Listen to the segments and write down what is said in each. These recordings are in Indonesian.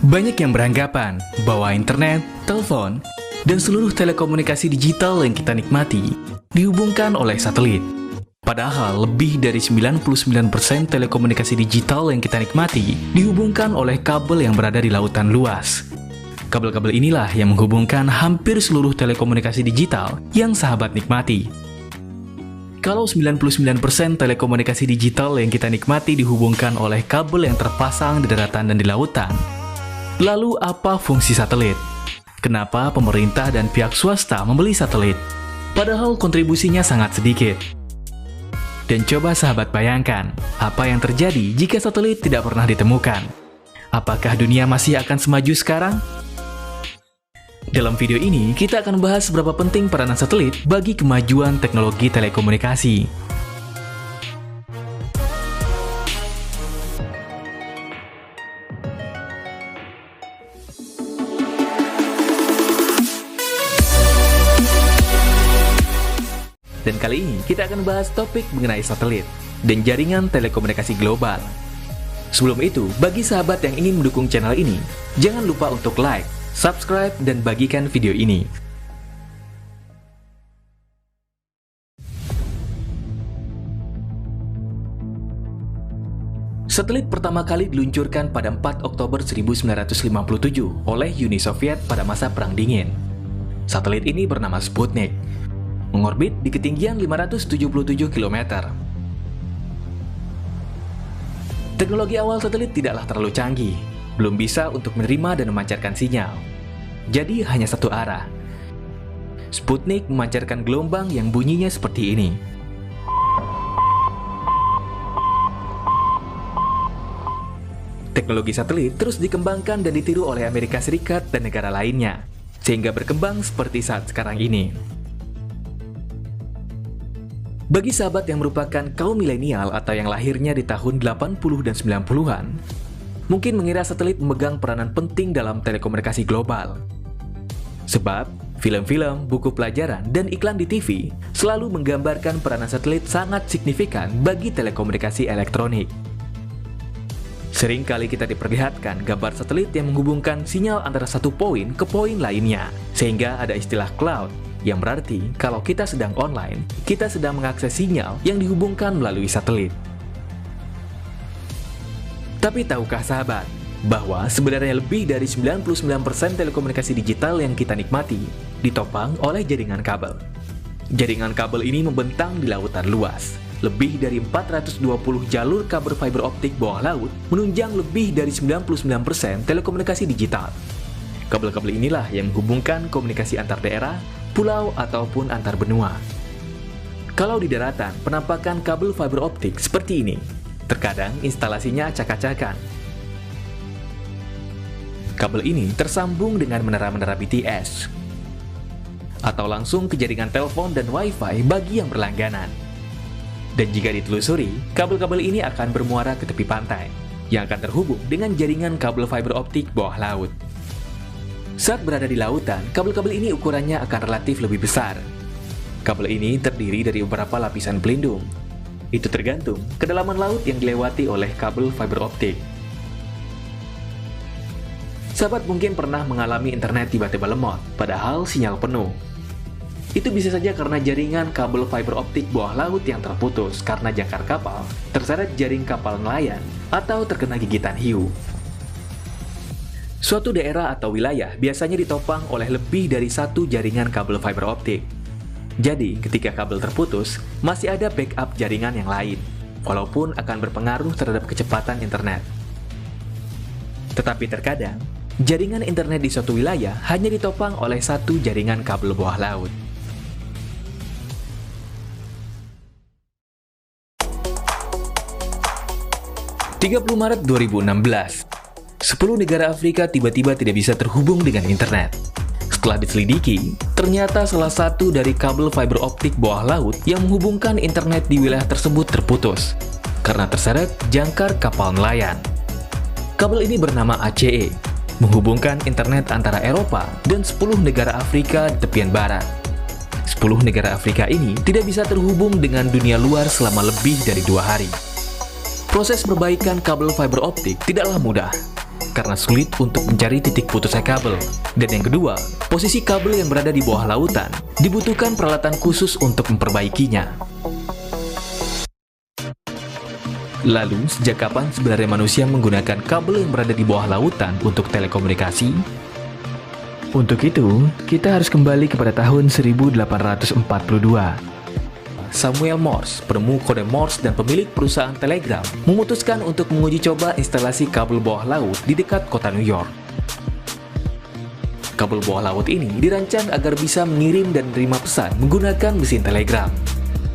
Banyak yang beranggapan bahwa internet, telepon, dan seluruh telekomunikasi digital yang kita nikmati dihubungkan oleh satelit. Padahal lebih dari 99% telekomunikasi digital yang kita nikmati dihubungkan oleh kabel yang berada di lautan luas. Kabel-kabel inilah yang menghubungkan hampir seluruh telekomunikasi digital yang sahabat nikmati. Kalau 99% telekomunikasi digital yang kita nikmati dihubungkan oleh kabel yang terpasang di daratan dan di lautan, lalu apa fungsi satelit? Kenapa pemerintah dan pihak swasta membeli satelit? Padahal kontribusinya sangat sedikit. Dan coba sahabat bayangkan, apa yang terjadi jika satelit tidak pernah ditemukan? Apakah dunia masih akan semaju sekarang? Dalam video ini, kita akan bahas seberapa penting peranan satelit bagi kemajuan teknologi telekomunikasi. Dan kali ini, kita akan bahas topik mengenai satelit dan jaringan telekomunikasi global. Sebelum itu, bagi sahabat yang ingin mendukung channel ini, jangan lupa untuk like, subscribe, dan bagikan video ini. Satelit pertama kali diluncurkan pada 4 Oktober 1957 oleh Uni Soviet pada masa Perang Dingin. Satelit ini bernama Sputnik, mengorbit di ketinggian 577 km. Teknologi awal satelit tidaklah terlalu canggih, belum bisa untuk menerima dan memancarkan sinyal. Jadi hanya satu arah. Sputnik memancarkan gelombang yang bunyinya seperti ini. Teknologi satelit terus dikembangkan dan ditiru oleh Amerika Serikat dan negara lainnya, sehingga berkembang seperti saat sekarang ini. Bagi sahabat yang merupakan kaum milenial atau yang lahirnya di tahun 80 dan 90-an, mungkin mengira satelit memegang peranan penting dalam telekomunikasi global. Sebab, film-film, buku pelajaran, dan iklan di TV selalu menggambarkan peranan satelit sangat signifikan bagi telekomunikasi elektronik. Sering kali kita diperlihatkan gambar satelit yang menghubungkan sinyal antara satu poin ke poin lainnya, sehingga ada istilah cloud, yang berarti kalau kita sedang online, kita sedang mengakses sinyal yang dihubungkan melalui satelit. Tapi tahukah sahabat, bahwa sebenarnya lebih dari 99% telekomunikasi digital yang kita nikmati ditopang oleh jaringan kabel. Jaringan kabel ini membentang di lautan luas. Lebih dari 420 jalur kabel fiber optik bawah laut menunjang lebih dari 99% telekomunikasi digital. Kabel-kabel inilah yang menghubungkan komunikasi antar daerah, pulau, ataupun antar benua. Kalau di daratan, penampakan kabel fiber optik seperti ini. Terkadang instalasinya acak-acakan. Kabel ini tersambung dengan menara-menara BTS, atau langsung ke jaringan telepon dan Wi-Fi bagi yang berlangganan. Dan jika ditelusuri, kabel-kabel ini akan bermuara ke tepi pantai, yang akan terhubung dengan jaringan kabel fiber optik bawah laut. Saat berada di lautan, kabel-kabel ini ukurannya akan relatif lebih besar. Kabel ini terdiri dari beberapa lapisan pelindung. Itu tergantung kedalaman laut yang dilewati oleh kabel fiber optik. Sahabat mungkin pernah mengalami internet tiba-tiba lemot, padahal sinyal penuh. Itu bisa saja karena jaringan kabel fiber optik bawah laut yang terputus karena jangkar kapal, terseret jaring kapal nelayan, atau terkena gigitan hiu. Suatu daerah atau wilayah biasanya ditopang oleh lebih dari satu jaringan kabel fiber optik. Jadi, ketika kabel terputus, masih ada backup jaringan yang lain, walaupun akan berpengaruh terhadap kecepatan internet. Tetapi terkadang, jaringan internet di suatu wilayah hanya ditopang oleh satu jaringan kabel bawah laut. (30 Maret 2016) 10 negara Afrika tiba-tiba tidak bisa terhubung dengan internet. Setelah diselidiki, ternyata salah satu dari kabel fiber optik bawah laut yang menghubungkan internet di wilayah tersebut terputus karena terseret jangkar kapal nelayan. Kabel ini bernama ACE, menghubungkan internet antara Eropa dan 10 negara Afrika di tepian barat. 10 negara Afrika ini tidak bisa terhubung dengan dunia luar selama lebih dari 2 hari. Proses perbaikan kabel fiber optik tidaklah mudah, karena sulit untuk mencari titik putusnya kabel. Dan yang kedua, posisi kabel yang berada di bawah lautan dibutuhkan peralatan khusus untuk memperbaikinya. Lalu, sejak kapan sebenarnya manusia menggunakan kabel yang berada di bawah lautan untuk telekomunikasi? Untuk itu, kita harus kembali kepada tahun 1842. Samuel Morse, penemu kode Morse dan pemilik perusahaan telegram, memutuskan untuk menguji coba instalasi kabel bawah laut di dekat kota New York. Kabel bawah laut ini dirancang agar bisa mengirim dan menerima pesan menggunakan mesin telegram.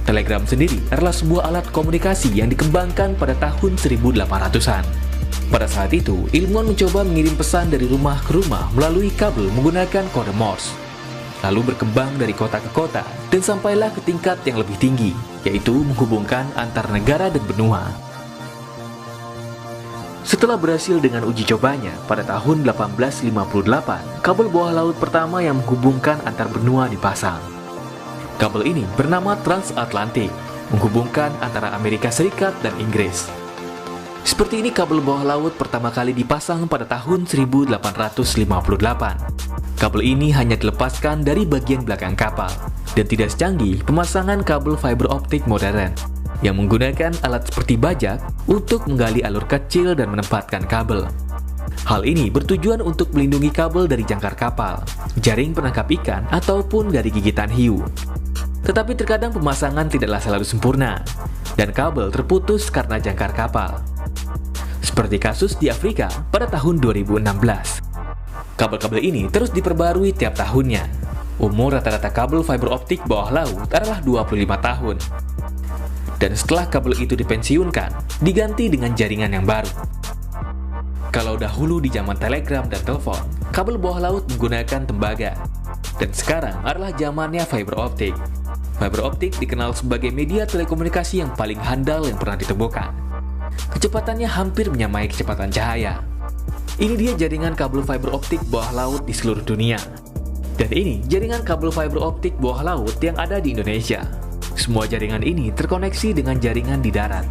Telegram sendiri adalah sebuah alat komunikasi yang dikembangkan pada tahun 1800-an. Pada saat itu, ilmuwan mencoba mengirim pesan dari rumah ke rumah melalui kabel menggunakan kode Morse. Lalu berkembang dari kota ke kota, dan sampailah ke tingkat yang lebih tinggi, yaitu menghubungkan antar negara dan benua. Setelah berhasil dengan uji cobanya, pada tahun 1858, kabel bawah laut pertama yang menghubungkan antar benua dipasang. Kabel ini bernama Transatlantic, menghubungkan antara Amerika Serikat dan Inggris. Seperti ini kabel bawah laut pertama kali dipasang pada tahun 1858. Kabel ini hanya dilepaskan dari bagian belakang kapal, dan tidak secanggih pemasangan kabel fiber optik modern, yang menggunakan alat seperti bajak untuk menggali alur kecil dan menempatkan kabel. Hal ini bertujuan untuk melindungi kabel dari jangkar kapal, jaring penangkap ikan, ataupun dari gigitan hiu. Tetapi terkadang pemasangan tidaklah selalu sempurna, dan kabel terputus karena jangkar kapal. Seperti kasus di Afrika pada tahun 2016. Kabel-kabel ini terus diperbarui tiap tahunnya. Umur rata-rata kabel fiber optik bawah laut adalah 25 tahun. Dan setelah kabel itu dipensiunkan, diganti dengan jaringan yang baru. Kalau dahulu di zaman telegram dan telepon, kabel bawah laut menggunakan tembaga. Dan sekarang adalah zamannya fiber optik. Fiber optik dikenal sebagai media telekomunikasi yang paling handal yang pernah ditemukan. Kecepatannya hampir menyamai kecepatan cahaya. Ini dia jaringan kabel fiber optik bawah laut di seluruh dunia. Dan ini jaringan kabel fiber optik bawah laut yang ada di Indonesia. Semua jaringan ini terkoneksi dengan jaringan di darat,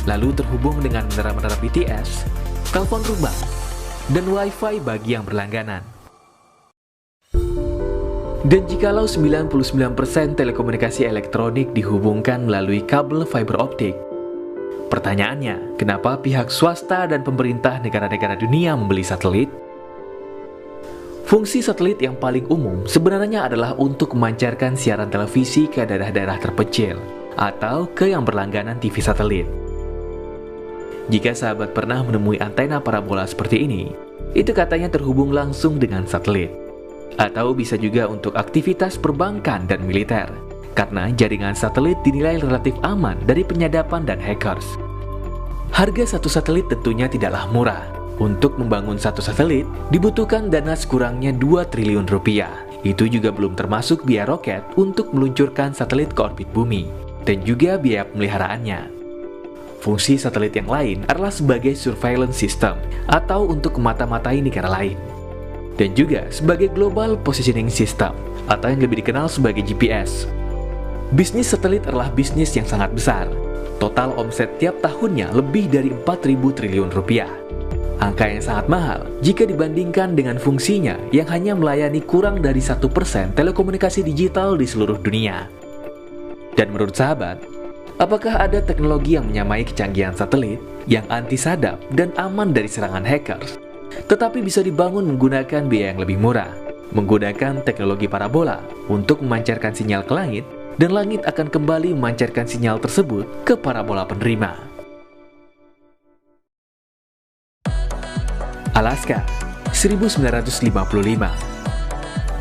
lalu terhubung dengan menara-menara BTS, telepon rumah, dan wifi bagi yang berlangganan. Dan jikalau 99% telekomunikasi elektronik dihubungkan melalui kabel fiber optik, pertanyaannya, kenapa pihak swasta dan pemerintah negara-negara dunia membeli satelit? Fungsi satelit yang paling umum sebenarnya adalah untuk memancarkan siaran televisi ke daerah-daerah terpencil atau ke yang berlangganan TV satelit. Jika sahabat pernah menemui antena parabola seperti ini, itu katanya terhubung langsung dengan satelit. Atau bisa juga untuk aktivitas perbankan dan militer, karena jaringan satelit dinilai relatif aman dari penyadapan dan hackers. Harga satu satelit tentunya tidaklah murah. Untuk membangun satu satelit, dibutuhkan dana sekurangnya 2 triliun rupiah. Itu juga belum termasuk biaya roket untuk meluncurkan satelit ke orbit bumi, dan juga biaya pemeliharaannya. Fungsi satelit yang lain adalah sebagai surveillance system, atau untuk memata-matai negara lain. Dan juga sebagai global positioning system, atau yang lebih dikenal sebagai GPS. Bisnis satelit adalah bisnis yang sangat besar. Total omset tiap tahunnya lebih dari 4.000 triliun rupiah. Angka yang sangat mahal jika dibandingkan dengan fungsinya yang hanya melayani kurang dari 1% telekomunikasi digital di seluruh dunia. Dan menurut sahabat, apakah ada teknologi yang menyamai kecanggihan satelit yang anti sadap dan aman dari serangan hackers, tetapi bisa dibangun menggunakan biaya yang lebih murah, menggunakan teknologi parabola untuk memancarkan sinyal ke langit, dan langit akan kembali memancarkan sinyal tersebut ke parabola penerima? Alaska, 1955.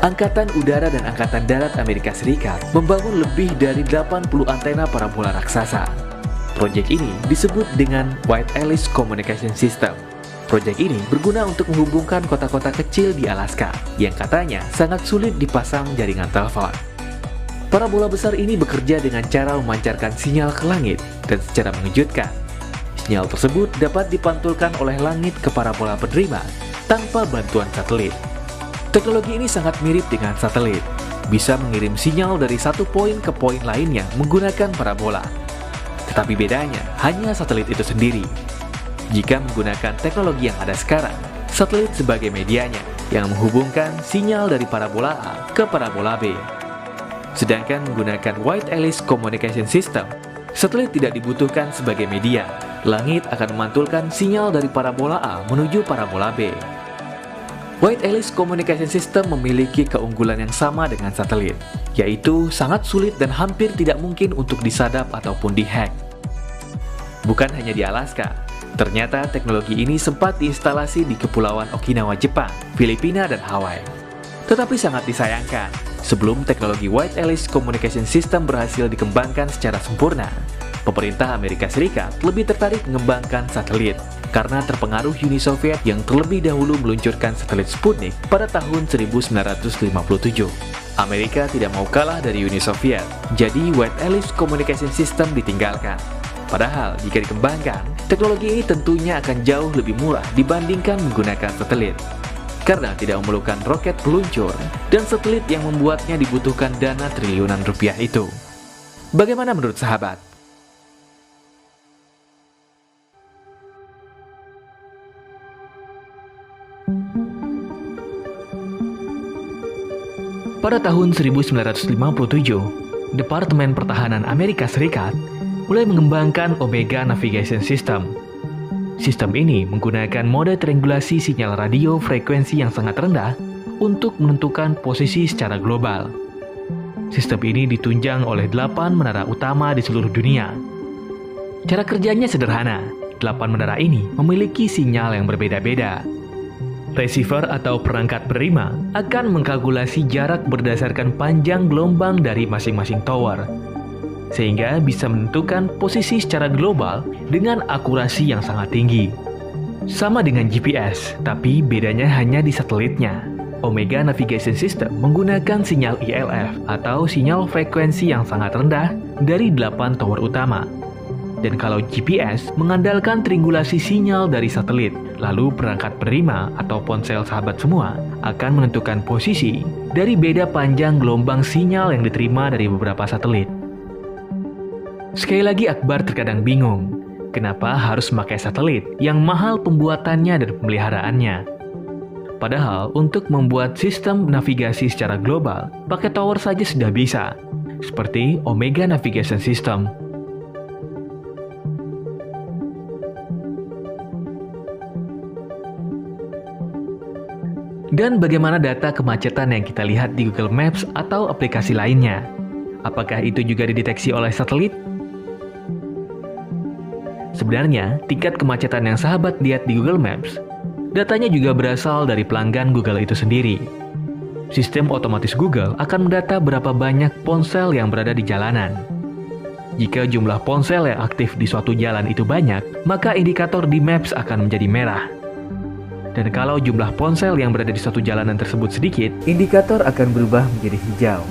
Angkatan Udara dan Angkatan Darat Amerika Serikat membangun lebih dari 80 antena parabola raksasa. Proyek ini disebut dengan White Alice Communication System. Proyek ini berguna untuk menghubungkan kota-kota kecil di Alaska yang katanya sangat sulit dipasang jaringan telepon. Parabola besar ini bekerja dengan cara memancarkan sinyal ke langit, dan secara mengejutkan, sinyal tersebut dapat dipantulkan oleh langit ke parabola penerima tanpa bantuan satelit. Teknologi ini sangat mirip dengan satelit, bisa mengirim sinyal dari satu poin ke poin lainnya menggunakan parabola. Tetapi bedanya hanya satelit itu sendiri. Jika menggunakan teknologi yang ada sekarang, satelit sebagai medianya yang menghubungkan sinyal dari parabola A ke parabola B. Sedangkan menggunakan Wide Alice Communication System, satelit tidak dibutuhkan sebagai media. Langit akan memantulkan sinyal dari parabola A menuju parabola B. Wide Alice Communication System memiliki keunggulan yang sama dengan satelit, yaitu sangat sulit dan hampir tidak mungkin untuk disadap ataupun dihack. Bukan hanya di Alaska, ternyata teknologi ini sempat diinstalasi di Kepulauan Okinawa, Jepang, Filipina, dan Hawaii. Tetapi sangat disayangkan, sebelum teknologi Wide Alice Communication System berhasil dikembangkan secara sempurna, pemerintah Amerika Serikat lebih tertarik mengembangkan satelit karena terpengaruh Uni Soviet yang terlebih dahulu meluncurkan satelit Sputnik pada tahun 1957. Amerika tidak mau kalah dari Uni Soviet, jadi Wide Alice Communication System ditinggalkan. Padahal jika dikembangkan, teknologi ini tentunya akan jauh lebih murah dibandingkan menggunakan satelit. Karena tidak memerlukan roket peluncur dan satelit yang membuatnya dibutuhkan dana triliunan rupiah itu. Bagaimana menurut sahabat? Pada tahun 1957, Departemen Pertahanan Amerika Serikat mulai mengembangkan Omega Navigation System. Sistem ini menggunakan mode triangulasi sinyal radio frekuensi yang sangat rendah untuk menentukan posisi secara global. Sistem ini ditunjang oleh 8 menara utama di seluruh dunia. Cara kerjanya sederhana, 8 menara ini memiliki sinyal yang berbeda-beda. Receiver atau perangkat penerima akan mengkalkulasi jarak berdasarkan panjang gelombang dari masing-masing tower, sehingga bisa menentukan posisi secara global dengan akurasi yang sangat tinggi. Sama dengan GPS, tapi bedanya hanya di satelitnya. Omega Navigation System menggunakan sinyal ILF atau sinyal frekuensi yang sangat rendah dari 8 tower utama. Dan kalau GPS mengandalkan triangulasi sinyal dari satelit, lalu perangkat penerima atau ponsel sahabat semua akan menentukan posisi dari beda panjang gelombang sinyal yang diterima dari beberapa satelit. Sekali lagi Akbar terkadang bingung, kenapa harus memakai satelit yang mahal pembuatannya dan pemeliharaannya. Padahal untuk membuat sistem navigasi secara global, pakai tower saja sudah bisa, seperti Omega Navigation System. Dan bagaimana data kemacetan yang kita lihat di Google Maps atau aplikasi lainnya? Apakah itu juga dideteksi oleh satelit? Sebenarnya, tingkat kemacetan yang sahabat lihat di Google Maps, datanya juga berasal dari pelanggan Google itu sendiri. Sistem otomatis Google akan mendata berapa banyak ponsel yang berada di jalanan. Jika jumlah ponsel yang aktif di suatu jalan itu banyak, maka indikator di Maps akan menjadi merah. Dan kalau jumlah ponsel yang berada di suatu jalanan tersebut sedikit, indikator akan berubah menjadi hijau.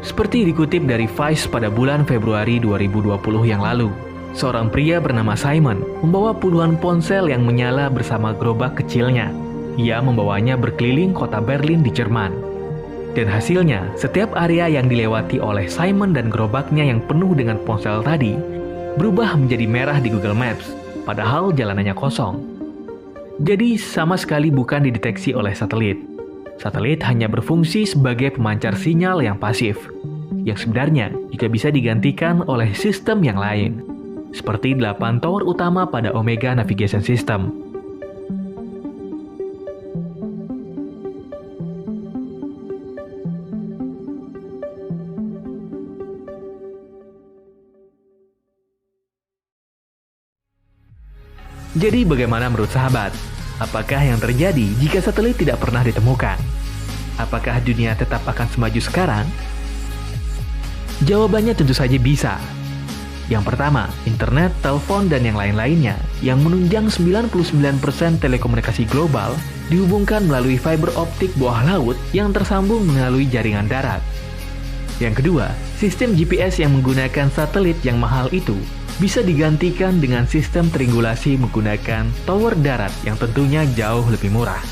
Seperti dikutip dari Vice pada bulan Februari 2020 yang lalu, seorang pria bernama Simon membawa puluhan ponsel yang menyala bersama gerobak kecilnya. Ia membawanya berkeliling kota Berlin di Jerman. Dan hasilnya, setiap area yang dilewati oleh Simon dan gerobaknya yang penuh dengan ponsel tadi berubah menjadi merah di Google Maps, padahal jalanannya kosong. Jadi sama sekali bukan dideteksi oleh satelit. Satelit hanya berfungsi sebagai pemancar sinyal yang pasif, yang sebenarnya juga bisa digantikan oleh sistem yang lain, seperti 8 tower utama pada Omega Navigation System. Jadi bagaimana menurut sahabat? Apakah yang terjadi jika satelit tidak pernah ditemukan? Apakah dunia tetap akan semaju sekarang? Jawabannya tentu saja bisa. Yang pertama, internet, telepon, dan yang lain-lainnya yang menunjang 99% telekomunikasi global dihubungkan melalui fiber optik bawah laut yang tersambung melalui jaringan darat. Yang kedua, sistem GPS yang menggunakan satelit yang mahal itu bisa digantikan dengan sistem triangulasi menggunakan tower darat yang tentunya jauh lebih murah.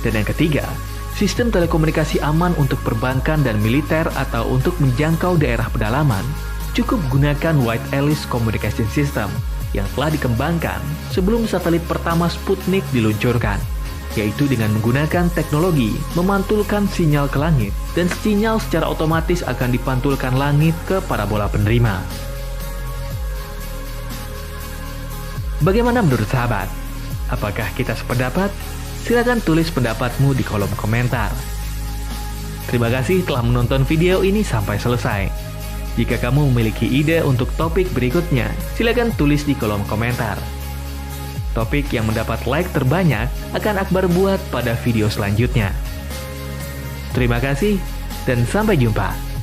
Dan yang ketiga, sistem telekomunikasi aman untuk perbankan dan militer atau untuk menjangkau daerah pedalaman cukup gunakan Wide Alice Communication System yang telah dikembangkan sebelum satelit pertama Sputnik diluncurkan, yaitu dengan menggunakan teknologi memantulkan sinyal ke langit dan sinyal secara otomatis akan dipantulkan langit ke parabola penerima. Bagaimana menurut sahabat? Apakah kita sependapat? Silakan tulis pendapatmu di kolom komentar. Terima kasih telah menonton video ini sampai selesai. Jika kamu memiliki ide untuk topik berikutnya, silakan tulis di kolom komentar. Topik yang mendapat like terbanyak akan Akbar buat pada video selanjutnya. Terima kasih dan sampai jumpa.